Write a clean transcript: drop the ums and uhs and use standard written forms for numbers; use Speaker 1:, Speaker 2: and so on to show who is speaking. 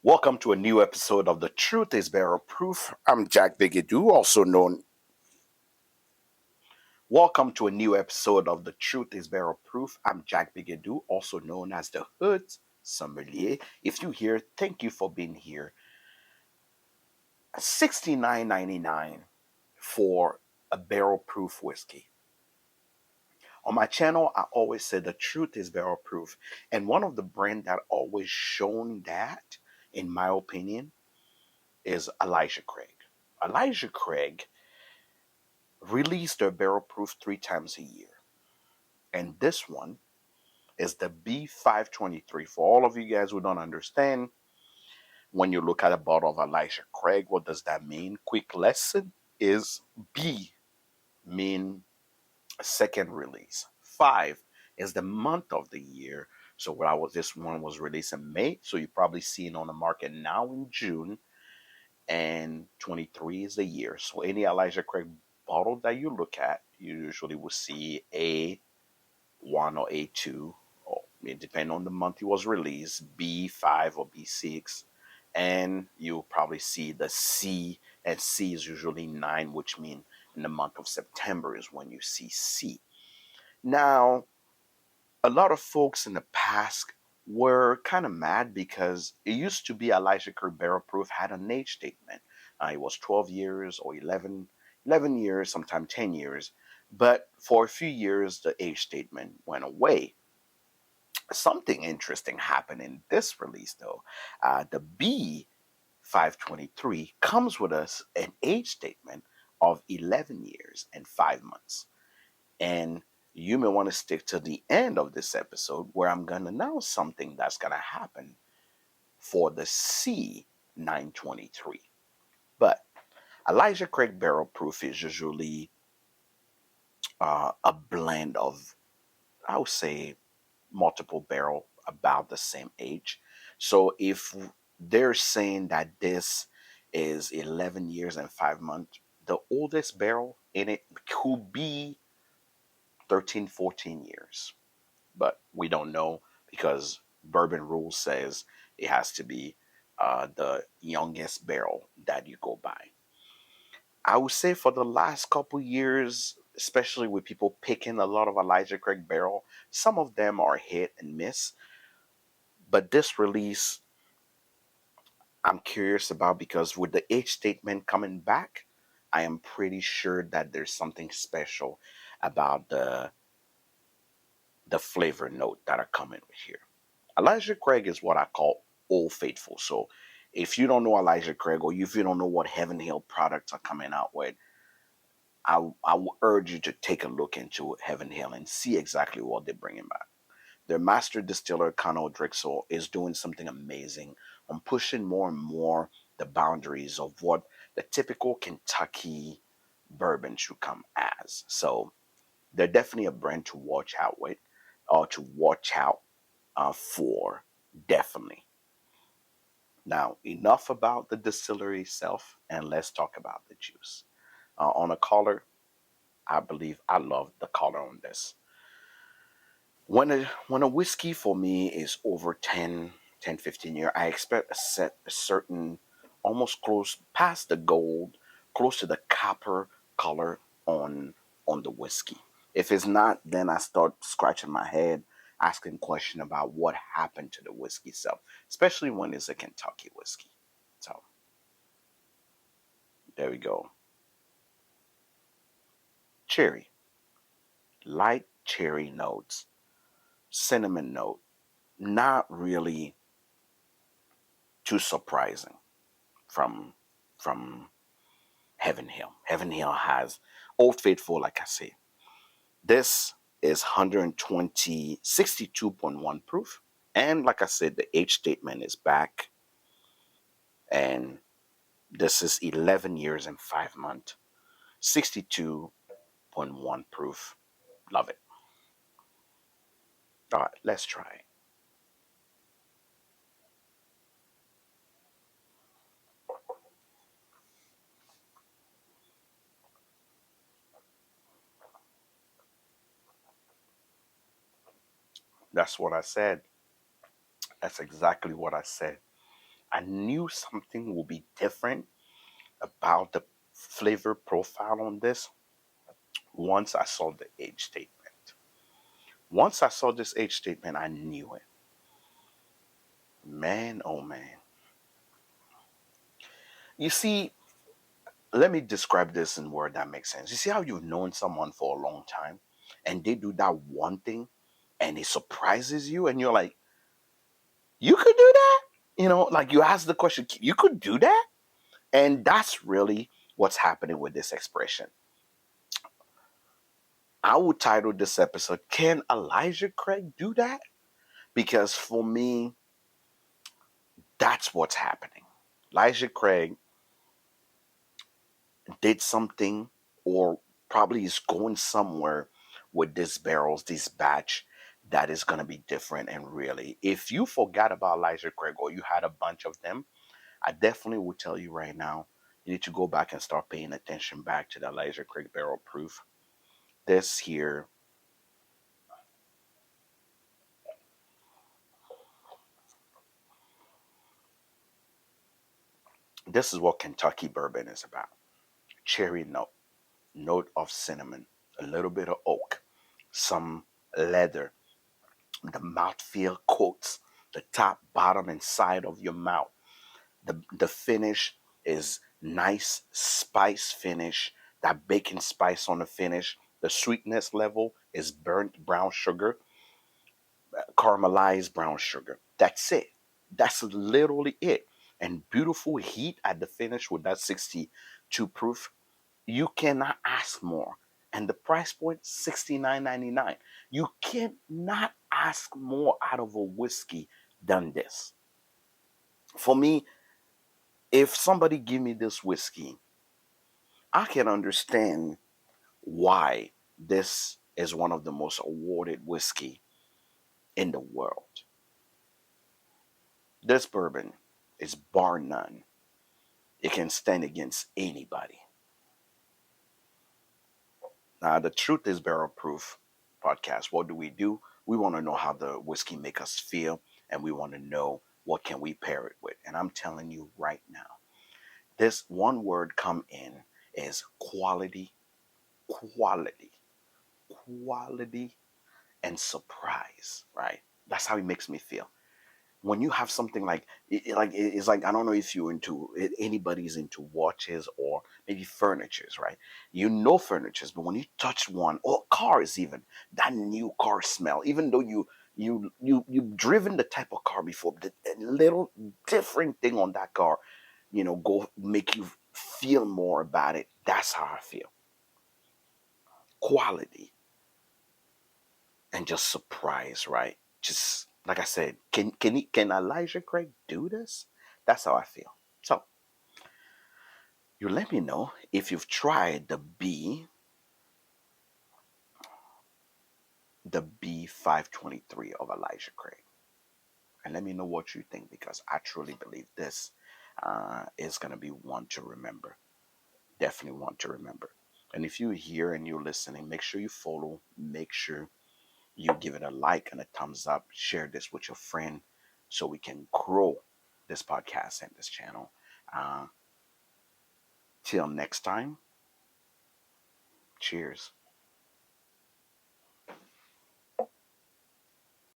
Speaker 1: Welcome to a new episode of The Truth is Barrel Proof. I'm Jack Bigadoo, also known. Welcome to a new episode of The Truth is Barrel Proof. I'm Jack Bigadoo, also known as the Hood's Sommelier. If you're here, thank you for being here. $69.99 for a barrel proof whiskey. On my channel, I always say the truth is barrel proof. And one of the brands that always shown that, in my opinion, is Elijah Craig. Elijah Craig release their barrel proof 3 times a year. And this one is the B523. For all of you guys who don't understand, when you look at a bottle of Elijah Craig, what does that mean? Quick lesson is B mean second release. 5 is the month of the year. So this one was released in May. So you probably see it on the market now in June. And 23 is the year. So any Elijah Craig bottle that you look at, you usually will see A1 or A2, or it depends on the month it was released, B5 or B6, and you'll probably see the C, and C is usually 9, which means in the month of September is when you see C. Now, a lot of folks in the past were kind of mad because it used to be Elijah Craig Barrel Proof had an age statement. It was 12 years or 11 years, sometimes 10 years. But for a few years, the age statement went away. Something interesting happened in this release, though. The B523 comes with us an age statement of 11 years and 5 months. And you may want to stick to the end of this episode where I'm going to announce something that's going to happen for the C923. But Elijah Craig Barrel Proof is usually a blend of, I would say, multiple barrel about the same age. So if they're saying that this is 11 years and 5 months, the oldest barrel in it could be 13, 14 years. But we don't know because bourbon rule says it has to be the youngest barrel that you go by. I would say for the last couple years, especially with people picking a lot of Elijah Craig barrel, some of them are hit and miss. But this release, I'm curious about because with the age statement coming back, I am pretty sure that there's something special about the flavor note that are coming with here. Elijah Craig is what I call old faithful. So if you don't know Elijah Craig or if you don't know what Heaven Hill products are coming out with, I will urge you to take a look into Heaven Hill and see exactly what they're bringing back. Their master distiller, Conor Drixel, is doing something amazing on pushing more and more the boundaries of what the typical Kentucky bourbon should come as. So they're definitely a brand to watch out with, or to watch out for, definitely. Now, enough about the distillery itself, and let's talk about the juice. On a color, I believe I love the color on this. When a whiskey for me is over 15 years, I expect a certain, almost close past the gold, close to the copper color on the whiskey. If it's not, then I start scratching my head, asking questions about what happened to the whiskey itself, especially when it's a Kentucky whiskey. So there we go. Cherry, light cherry notes, cinnamon note, not really too surprising from from Heaven Hill. Heaven Hill has Old Faithful, like I say. This is 120, 62.1 proof. And like I said, the age statement is back. And this is 11 years and 5 months. 62.1 proof. Love it. All right, let's try it. That's what I said. That's exactly what I said. I knew something will be different about the flavor profile on this once I saw the age statement. Once I saw this age statement, I knew it. Man, oh man. You see, let me describe this in word that makes sense. You see how you've known someone for a long time and they do that one thing and it surprises you and you're like, you could do that? Like you ask the question, you could do that? And that's really what's happening with this expression. I would title this episode, Can Elijah Craig Do That? Because for me, that's what's happening. Elijah Craig did something, or probably is going somewhere with these barrels, this batch that is going to be different. And really, if you forgot about Elijah Craig or you had a bunch of them, I definitely would tell you right now, you need to go back and start paying attention back to the Elijah Craig barrel proof. This here, this is what Kentucky bourbon is about. Cherry note, note of cinnamon, a little bit of oak, some leather. The mouthfeel coats the top, bottom, and side of your mouth. The finish is nice spice finish. That bacon spice on the finish. The sweetness level is burnt brown sugar, caramelized brown sugar. That's it. That's literally it. And beautiful heat at the finish with that 62 proof. You cannot ask more. And the price point, $69.99. You cannot ask more out of a whiskey than this. For me, if somebody give me this whiskey, I can understand why this is one of the most awarded whiskey in the world. This bourbon is bar none. It can stand against anybody. Now, the Truth is Barrel Proof podcast. What do? We want to know how the whiskey make us feel, and we want to know what can we pair it with. And I'm telling you right now, this one word come in is quality, quality, quality, and surprise. Right? That's how it makes me feel. When you have something like it's like, I don't know if you're into anybody's into watches or maybe furnitures, right? Furnitures, but when you touch one, or cars, even that new car smell, even though you've driven the type of car before, the little different thing on that car, go make you feel more about it. That's how I feel. Quality and just surprise, right? Just like I said, can Elijah Craig do this? That's how I feel. So you let me know if you've tried the B 523 of Elijah Craig, and let me know what you think, because I truly believe this is gonna be one to remember. Definitely one to remember. And if you're here and you're listening, make sure you follow. Make sure you give it a like and a thumbs up. Share this with your friend so we can grow this podcast and this channel. Uh, Till next time, cheers.